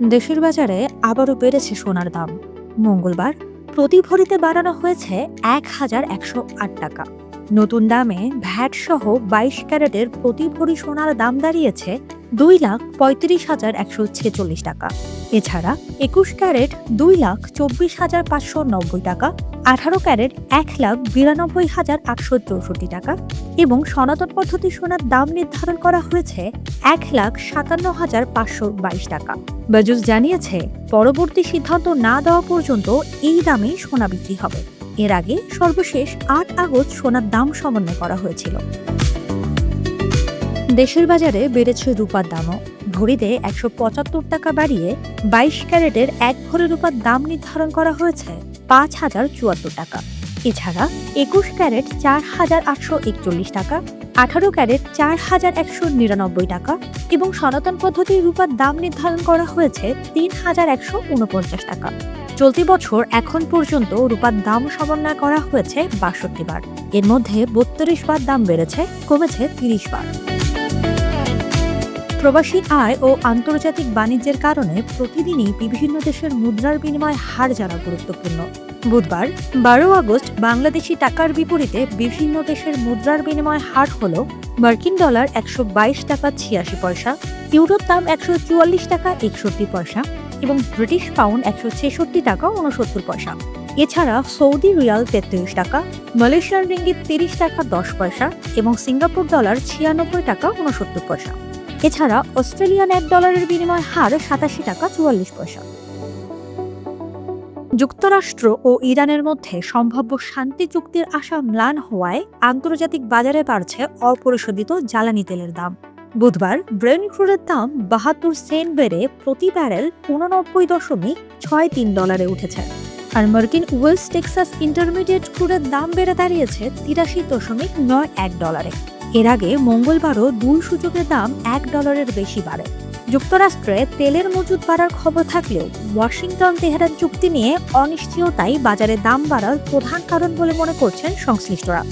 দেশের বাজারে আবারও বেড়েছে সোনার দাম। মঙ্গলবার প্রতি ভরিতে বাড়ানো হয়েছে ১,১০৮ টাকা। নতুন দামে ভ্যাট সহ ২২ ক্যারেটের প্রতি ভরি সোনার দাম দাঁড়িয়েছে ২,৩৫,১৪৬ টাকা। এছাড়া ২১ ক্যারেট ২,২৪,৫৯০ টাকা, ১৮ ক্যারেট ১,৯২,৮৬৪ টাকা এবং সনাতন পদ্ধতি সোনার দাম নির্ধারণ করা হয়েছে ১,৫৭,৫২২ টাকা। বাজুস জানিয়েছে, পরবর্তী সিদ্ধান্ত না দেওয়া পর্যন্ত এই দামেই সোনা বিক্রি হবে। এর আগে সর্বশেষ ৮ আগস্ট সোনার দাম সমন্বয় করা হয়েছিল। দেশের বাজারে বেড়েছে রূপার দামও। ভরিতে ১৭৫ টাকা বাড়িয়ে ২২ ক্যারেটের ১ ভরি রূপার দাম নির্ধারণ করা হয়েছে ৫,০৭৪ টাকা। এছাড়া ২১ ক্যারেট ৪,৮৪১ টাকা, ১৮ ক্যারেট ৪,১৯৯ টাকা এবং সনাতন পদ্ধতির রূপার দাম নির্ধারণ করা হয়েছে ৩,১৪৯ টাকা। চলতি বছর এখন পর্যন্ত রূপার দাম সমন্বয় করা হয়েছে ৬২ বার। এর মধ্যে ৩২ বার দাম বেড়েছে, কমেছে ৩০ বার। প্রবাসী আয় ও আন্তর্জাতিক বাণিজ্যের কারণে প্রতিদিনই বিভিন্ন দেশের মুদ্রার বিনিময় হার জানা গুরুত্বপূর্ণ। বুধবার ১২ আগস্ট বাংলাদেশি টাকার বিপরীতে বিভিন্ন দেশের মুদ্রার বিনিময় হার হল: মার্কিন ডলার ১২২ টাকা ৮৬ পয়সা, ইউরোর দাম ১৪৪ টাকা ৬১ পয়সা এবং ব্রিটিশ পাউন্ড ১৬৬ টাকা ৬৯ পয়সা। এছাড়া সৌদি রিয়াল ৩৩ টাকা, মালয়েশিয়ান রিঙ্গিত ৩০ টাকা ১০ পয়সা এবং সিঙ্গাপুর ডলার ৯৬ টাকা ৬৯ পয়সা। এছাড়া অস্ট্রেলিয়ান $১ বিনিময় হার ৮৭ টাকা ৪৪ পয়সা। যুক্তরাষ্ট্র ও ইরানের মধ্যে সম্ভাব্য শান্তি চুক্তির আশা ম্লান হওয়ায় আন্তর্জাতিক বাজারে বাড়ছে অপরিশোধিত জ্বালানি তেলের দাম। বুধবার ব্রেন্ট ক্রুডের দাম ৭২ সেন্ট বেড়ে প্রতি ব্যারেল $৮৯.৬৩ উঠেছে। আর মার্কিন ওয়েস্ট টেক্সাস ইন্টারমিডিয়েট ক্রুডের দাম বেড়ে দাঁড়িয়েছে $৮৩.৯১। এর আগে মঙ্গলবারও দুই সূচকের দাম $১ বেশি বাড়ে। যুক্তরাষ্ট্রে তেলের মজুত বাড়ার খবর থাকলেও ওয়াশিংটন-তেহরান চুক্তি নিয়ে অনিশ্চয়তাই বাজারে দাম বাড়ার প্রধান কারণ বলে মনে করছেন সংশ্লিষ্টরা।